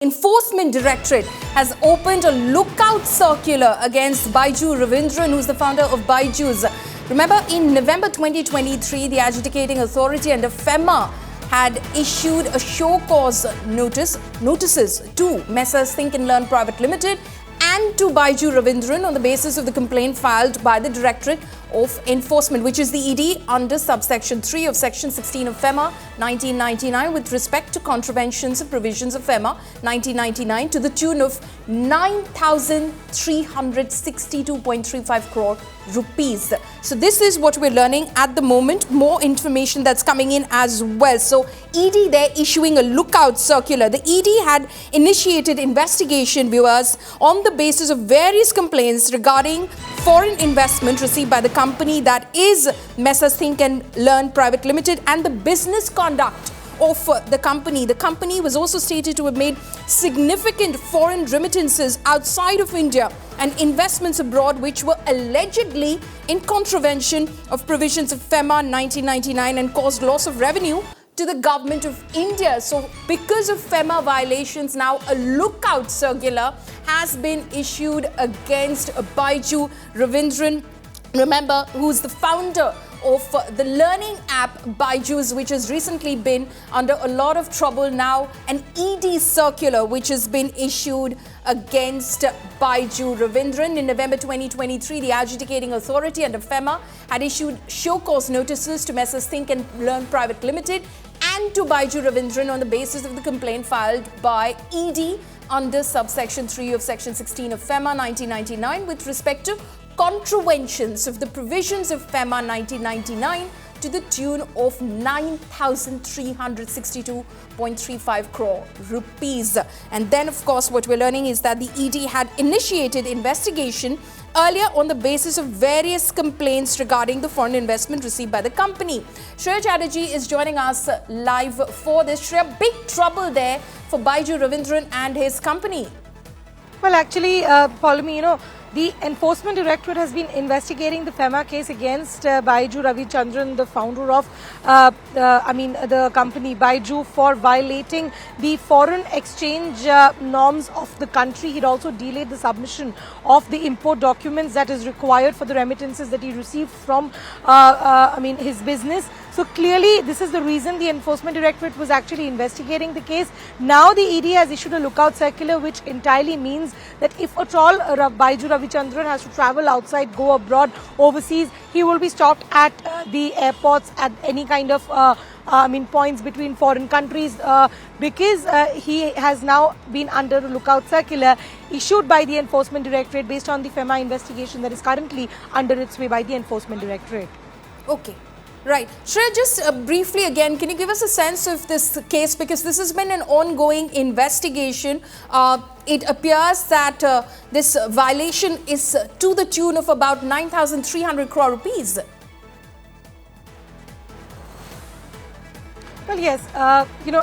Enforcement Directorate has opened a lookout circular against Byju Raveendran, who's the founder of Byjus. Remember, in November 2023, the Adjudicating Authority under FEMA had issued a show cause notices to Messrs Think and Learn Private Limited and to Byju Raveendran on the basis of the complaint filed by the Directorate of Enforcement, which is the ED under subsection 3 of section 16 of FEMA 1999 with respect to contraventions of provisions of FEMA 1999 to the tune of 9,362.35 crore rupees. So this is what we're learning at the moment. More information that's coming in as well. So ED there issuing a lookout circular. The ED had initiated investigation, viewers, on the basis of various complaints regarding foreign investment received by the company that is Messrs Think and Learn Private Limited and the business conduct of the company. The company was also stated to have made significant foreign remittances outside of India and investments abroad which were allegedly in contravention of provisions of FEMA 1999 and caused loss of revenue to the government of India. So because of FEMA violations, now a lookout circular has been issued against Byju Raveendran, remember, who's the founder of the learning app Byjus, which has recently been under a lot of trouble. Now an ED circular which has been issued against Byju Raveendran. In November 2023, the Adjudicating Authority under FEMA had issued show cause notices to Messrs Think and Learn Private Limited and to Byju Raveendran on the basis of the complaint filed by ED under subsection 3 of section 16 of FEMA 1999 with respect to contraventions of the provisions of FEMA 1999 to the tune of 9,362.35 crore rupees. And then, of course, what we're learning is that the ED had initiated investigation earlier on the basis of various complaints regarding the foreign investment received by the company. Shreya Chatterjee is joining us live for this. Shreya, big trouble there for Byju Raveendran and his company. Well, actually, Paulami, the Enforcement Directorate has been investigating the FEMA case against Byju Raveendran, the founder of, the company Byju, for violating the foreign exchange norms of the country. He'd also delayed the submission of the import documents that is required for the remittances that he received from, his business. So clearly, this is the reason the Enforcement Directorate was actually investigating the case. Now the ED has issued a lookout circular, which entirely means that if at all Byju Raveendran has to travel outside, go abroad, overseas, he will be stopped at the airports, at any kind of points between foreign countries, because he has now been under a lookout circular issued by the Enforcement Directorate based on the FEMA investigation that is currently under its way by the Enforcement Directorate. Okay. Right. Shreya, just briefly again, can you give us a sense of this case? Because this has been an ongoing investigation. It appears that this violation is to the tune of about 9,300 crore rupees. Well, yes,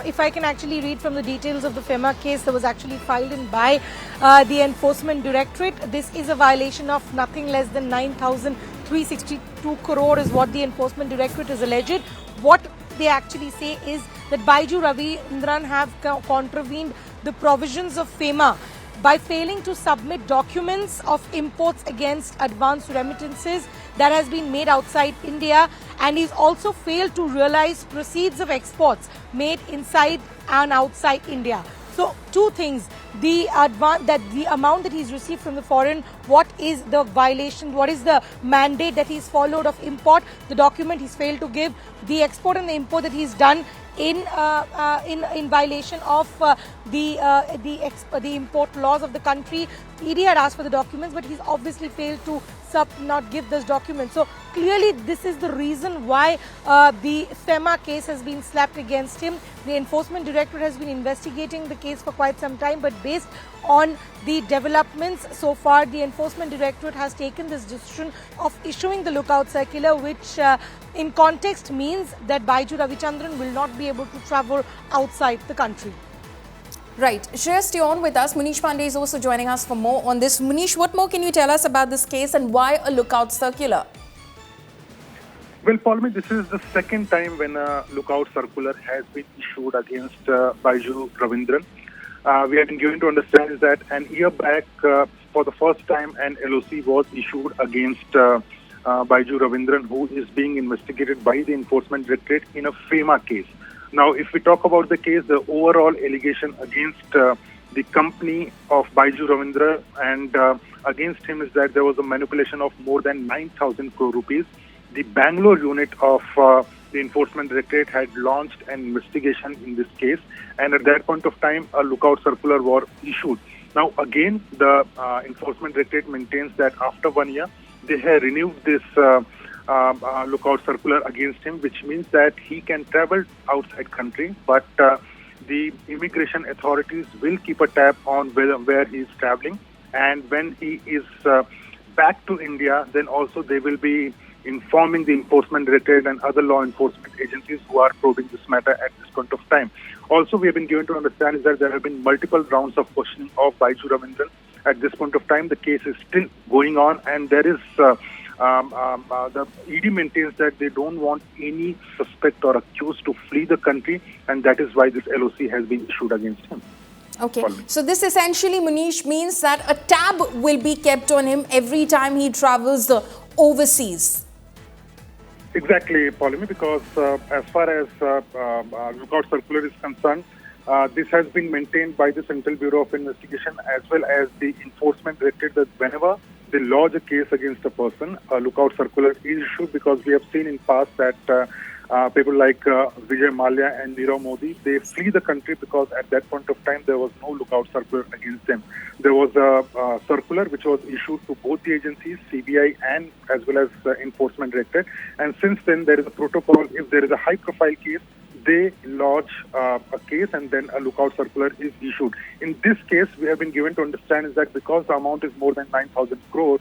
if I can actually read from the details of the FEMA case that was actually filed in by the Enforcement Directorate, this is a violation of nothing less than 9,362 crore is what the Enforcement Directorate is alleged. What they actually say is that Byju Raveendran have contravened the provisions of FEMA by failing to submit documents of imports against advance remittances that has been made outside India, and he's also failed to realize proceeds of exports made inside and outside India. So two things, the amount that he's received from the foreign, what is the violation, what is the mandate that he's followed of import, the document he's failed to give, the export and the import that he's done in violation of the import laws of the country. ED had asked for the documents, but he's obviously failed to not give those documents. So clearly this is the reason why the FEMA case has been slapped against him. The Enforcement Directorate has been investigating the case for quite some time, but based on the developments so far, the Enforcement Directorate has taken this decision of issuing the lookout circular, which in context means that Byju Raveendran will not be able to travel outside the country. Right. Shreya, stay on with us. Munish Pandey is also joining us for more on this. Munish, what more can you tell us about this case and why a lookout circular? Well, Paulmi, this is the second time when a lookout circular has been issued against Byju Raveendran. we have been given to understand is that an year back, for the first time, an LOC was issued against Byju Raveendran, who is being investigated by the Enforcement Directorate in a FEMA case. Now, if we talk about the case, the overall allegation against the company of Byju Raveendran and against him is that there was a manipulation of more than 9,000 crore rupees. The Bangalore unit of the Enforcement Directorate had launched an investigation in this case, and at that point of time, a lookout circular was issued. Now, again, the Enforcement Directorate maintains that after 1 year, they have renewed this lookout circular against him, which means that he can travel outside country, but the immigration authorities will keep a tab on where he is traveling, and when he is back to India, then also they will be informing the Enforcement Directorate and other law enforcement agencies who are probing this matter at this point of time. Also, we have been given to understand is that there have been multiple rounds of questioning of Byju Raveendran. At this point of time, the case is still going on, and there is the ED maintains that they don't want any suspect or accused to flee the country, and that is why this LOC has been issued against him. Okay, so this essentially, Munish, means that a tab will be kept on him every time he travels overseas. Exactly, Paulimi, because as far as lookout circular is concerned, this has been maintained by the Central Bureau of Investigation as well as the Enforcement Directorate that whenever they lodge a case against a person, a lookout circular is issued, because we have seen in past that people like Vijay Mallya and Nirav Modi, they flee the country because at that point of time there was no lookout circular against them. There was a circular which was issued to both the agencies, CBI and as well as Enforcement Directorate. And since then there is a protocol. If there is a high-profile case, they lodge a case and then a lookout circular is issued. In this case, we have been given to understand is that because the amount is more than 9,000 crore,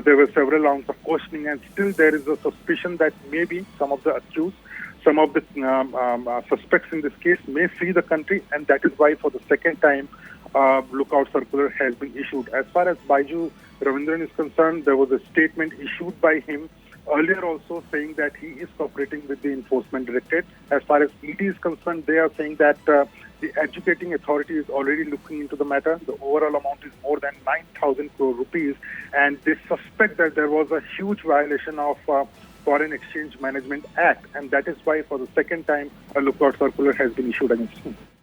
there were several rounds of questioning, and still there is a suspicion that maybe some of the accused, some of the suspects in this case may flee the country, and that is why for the second time lookout circular has been issued. As far as Byju Raveendran is concerned, there was a statement issued by him earlier also saying that he is cooperating with the Enforcement Directorate. As far as ED is concerned, they are saying that the Adjudicating Authority is already looking into the matter. The overall amount is more than 9,000 crore rupees, and they suspect that there was a huge violation of Foreign Exchange Management Act, and that is why for the second time a lookout circular has been issued against him.